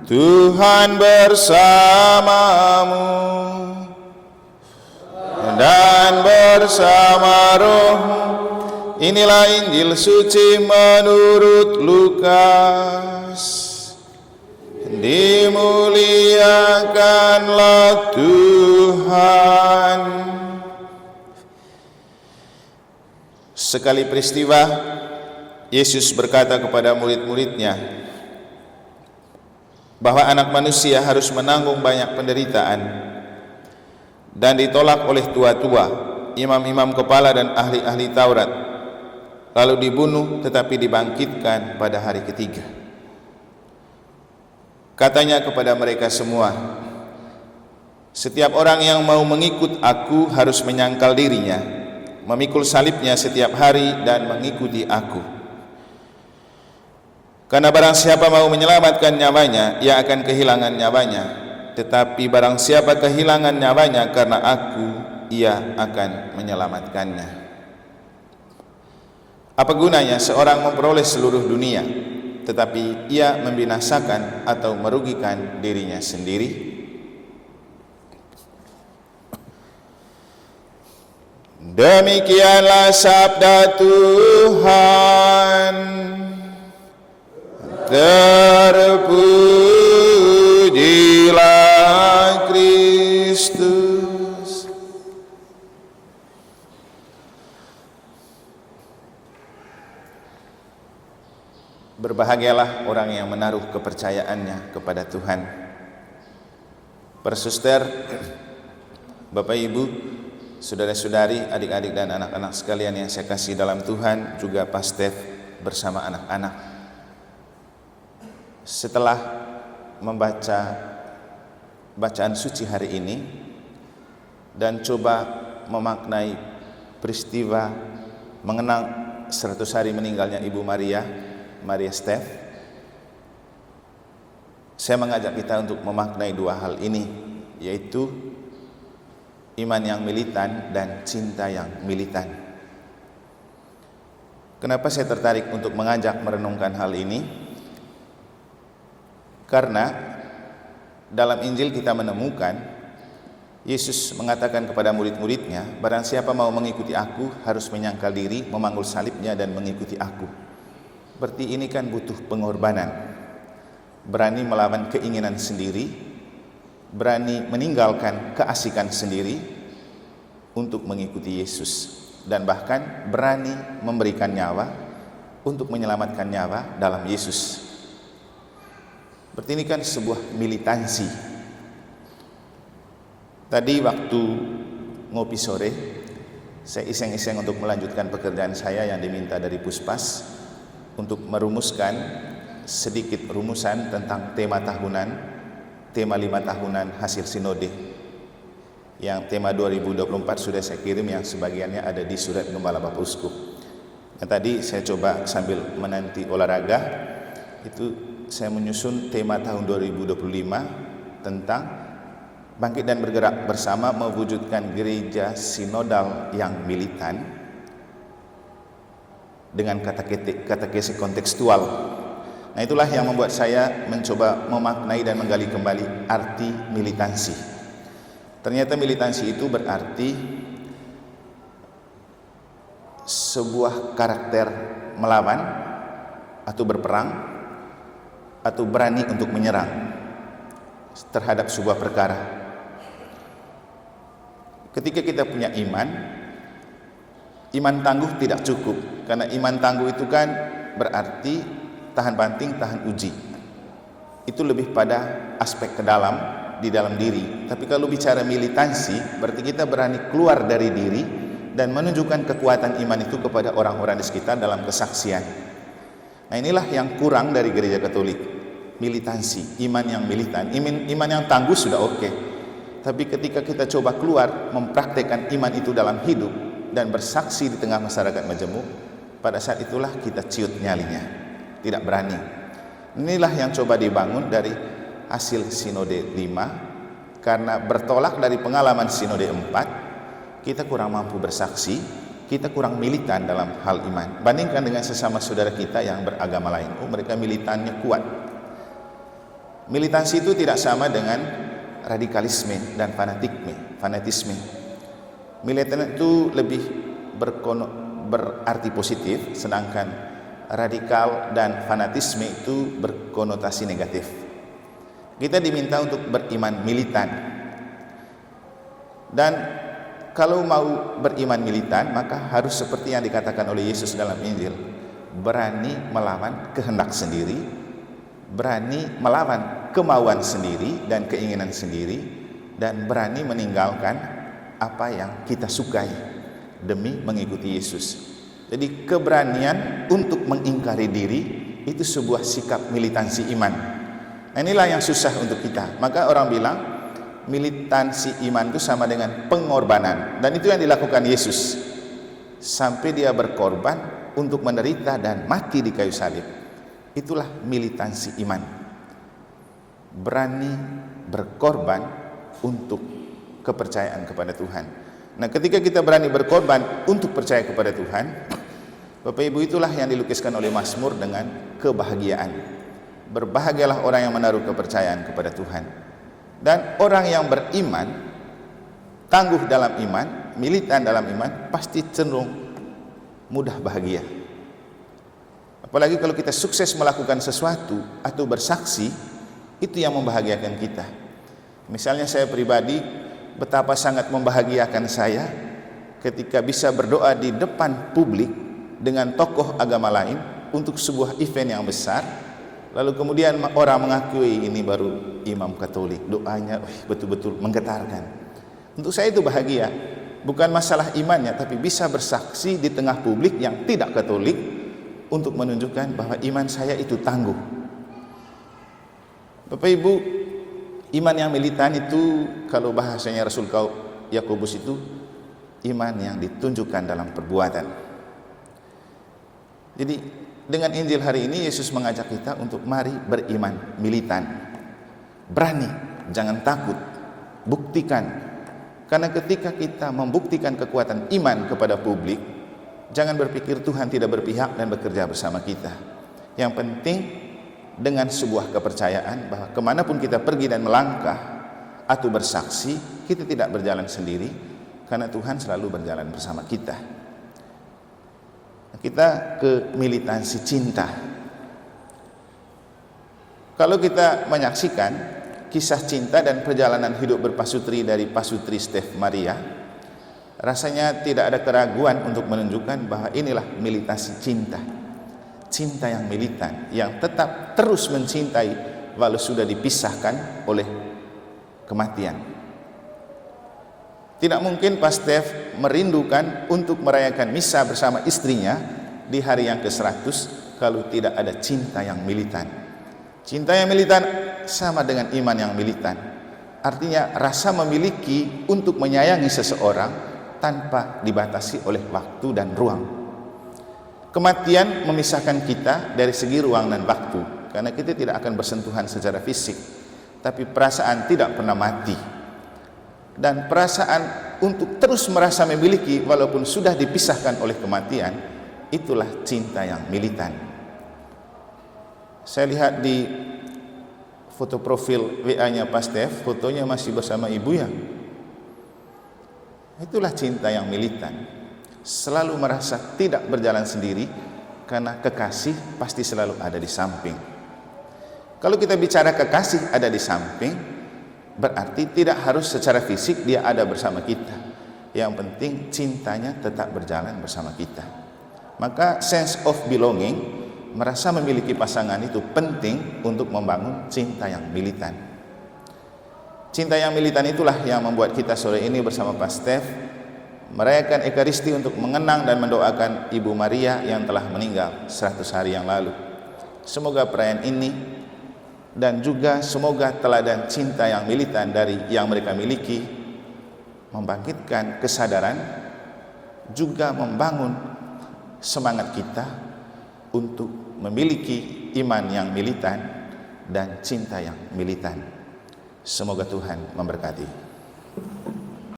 Tuhan bersamamu dan bersama rohmu. Inilah Injil suci menurut Lukas. Dimuliakanlah Tuhan. Sekali peristiwa, Yesus berkata kepada murid-muridnya bahwa anak manusia harus menanggung banyak penderitaan dan ditolak oleh tua-tua, imam-imam kepala dan ahli-ahli Taurat, lalu dibunuh tetapi dibangkitkan pada hari ketiga. Katanya kepada mereka semua, setiap orang yang mau mengikut aku harus menyangkal dirinya, memikul salibnya setiap hari dan mengikuti aku. Karena barang siapa mau menyelamatkan nyawanya, ia akan kehilangan nyawanya. Tetapi barang siapa kehilangan nyawanya karena aku, ia akan menyelamatkannya. Apa gunanya seorang memperoleh seluruh dunia, tetapi ia membinasakan atau merugikan dirinya sendiri? Demikianlah sabda Tuhan. Terpujilah Kristus. Berbahagialah orang yang menaruh kepercayaannya kepada Tuhan. Para suster, Bapak Ibu, saudara-saudari, adik-adik dan anak-anak sekalian yang saya kasih dalam Tuhan, juga Pastef bersama anak-anak. Setelah membaca bacaan suci hari ini dan coba memaknai peristiwa mengenang 100 hari meninggalnya Ibu Maria Steph, saya mengajak kita untuk memaknai dua hal ini, yaitu iman yang militan dan cinta yang militan. Kenapa saya tertarik untuk mengajak merenungkan hal ini? Karena dalam Injil kita menemukan Yesus mengatakan kepada murid-muridnya, barang siapa mau mengikuti aku harus menyangkal diri, memanggul salibnya dan mengikuti aku. Berarti ini kan butuh pengorbanan, berani melawan keinginan sendiri, berani meninggalkan keasikan sendiri untuk mengikuti Yesus, dan bahkan berani memberikan nyawa untuk menyelamatkan nyawa dalam Yesus. Berarti ini kan sebuah militansi. Tadi waktu ngopi sore, saya iseng-iseng untuk melanjutkan pekerjaan saya yang diminta dari Puspas untuk merumuskan sedikit rumusan tentang tema tahunan, tema 5 tahunan hasil sinode. Yang tema 2024 sudah saya kirim, yang sebagiannya ada di surat Gembala Bapak Uskup. Nah, tadi saya coba sambil menanti olahraga, itu saya menyusun tema tahun 2025 tentang bangkit dan bergerak bersama mewujudkan gereja sinodal yang militan dengan katekesi kontekstual. Nah, itulah yang membuat saya mencoba memaknai dan menggali kembali arti militansi. Ternyata militansi itu berarti sebuah karakter melawan atau berperang atau berani untuk menyerang terhadap sebuah perkara. Ketika kita punya iman tangguh tidak cukup, karena iman tangguh itu kan berarti tahan banting, tahan uji. Itu lebih pada aspek ke dalam, di dalam diri. Tapi kalau bicara militansi, berarti kita berani keluar dari diri dan menunjukkan kekuatan iman itu kepada orang-orang di sekitar dalam kesaksian. Nah, inilah yang kurang dari gereja Katolik, militansi, iman yang militan. Iman yang tangguh sudah oke, tapi ketika kita coba keluar mempraktekkan iman itu dalam hidup dan bersaksi di tengah masyarakat majemuk, pada saat itulah kita ciut nyalinya, tidak berani. Inilah yang coba dibangun dari hasil sinode 5, karena bertolak dari pengalaman sinode 4, kita kurang mampu bersaksi, kita kurang militan dalam hal iman. Bandingkan dengan sesama saudara kita yang beragama lain. Oh, mereka militannya kuat. Militansi itu tidak sama dengan radikalisme dan fanatisme. Militan itu lebih berarti positif, sedangkan radikal dan fanatisme itu berkonotasi negatif. Kita diminta untuk beriman militan. Dan kalau mau beriman militan, maka harus seperti yang dikatakan oleh Yesus dalam Injil, berani melawan kehendak sendiri, berani melawan kemauan sendiri dan keinginan sendiri, dan berani meninggalkan apa yang kita sukai demi mengikuti Yesus. Jadi keberanian untuk mengingkari diri itu sebuah sikap militansi iman. Nah, inilah yang susah untuk kita. Maka orang bilang militansi iman itu sama dengan pengorbanan, dan itu yang dilakukan Yesus sampai dia berkorban untuk menderita dan mati di kayu salib. Itulah militansi iman, berani berkorban untuk kepercayaan kepada Tuhan. Nah, ketika kita berani berkorban untuk percaya kepada Tuhan, Bapak Ibu, itulah yang dilukiskan oleh Mazmur dengan kebahagiaan. Berbahagialah orang yang menaruh kepercayaan kepada Tuhan. Dan orang yang beriman, tangguh dalam iman, militan dalam iman, pasti cenderung mudah bahagia. Apalagi kalau kita sukses melakukan sesuatu atau bersaksi, itu yang membahagiakan kita. Misalnya saya pribadi, betapa sangat membahagiakan saya ketika bisa berdoa di depan publik dengan tokoh agama lain untuk sebuah event yang besar, lalu kemudian orang mengakui ini baru imam Katolik, doanya betul-betul menggetarkan. Untuk saya itu bahagia, bukan masalah imannya, tapi bisa bersaksi di tengah publik yang tidak Katolik untuk menunjukkan bahwa iman saya itu tangguh. Bapak Ibu, iman yang militan itu, kalau bahasanya Rasul Yakobus itu, iman yang ditunjukkan dalam perbuatan. Jadi dengan Injil hari ini Yesus mengajak kita untuk mari beriman militan. Berani, jangan takut, buktikan. Karena ketika kita membuktikan kekuatan iman kepada publik, jangan berpikir Tuhan tidak berpihak dan bekerja bersama kita. Yang penting dengan sebuah kepercayaan bahwa kemanapun kita pergi dan melangkah atau bersaksi, kita tidak berjalan sendiri, karena Tuhan selalu berjalan bersama kita. Kita ke militansi cinta. Kalau kita menyaksikan kisah cinta dan perjalanan hidup berpasutri dari pasutri Steph Maria, rasanya tidak ada keraguan untuk menunjukkan bahwa inilah militansi cinta. Cinta yang militan, yang tetap terus mencintai walau sudah dipisahkan oleh kematian. Tidak mungkin Pak Steph merindukan untuk merayakan misa bersama istrinya di hari yang ke-100 kalau tidak ada cinta yang militan. Cinta yang militan sama dengan iman yang militan. Artinya rasa memiliki untuk menyayangi seseorang tanpa dibatasi oleh waktu dan ruang. Kematian memisahkan kita dari segi ruang dan waktu, karena kita tidak akan bersentuhan secara fisik, tapi perasaan tidak pernah mati. Dan perasaan untuk terus merasa memiliki walaupun sudah dipisahkan oleh kematian, itulah cinta yang militan. Saya lihat di foto profil WA-nya Pak Steph, fotonya masih bersama ibunya. Itulah cinta yang militan. Selalu merasa tidak berjalan sendiri, karena kekasih pasti selalu ada di samping. Kalau kita bicara kekasih ada di samping, berarti tidak harus secara fisik dia ada bersama kita. Yang penting cintanya tetap berjalan bersama kita. Maka sense of belonging, merasa memiliki pasangan itu penting untuk membangun cinta yang militan. Cinta yang militan itulah yang membuat kita sore ini bersama Pak Steph merayakan Ekaristi untuk mengenang dan mendoakan Ibu Maria yang telah meninggal 100 hari yang lalu. Semoga perayaan ini dan juga semoga teladan cinta yang militan dari yang mereka miliki membangkitkan kesadaran, juga membangun semangat kita untuk memiliki iman yang militan dan cinta yang militan. Semoga Tuhan memberkati.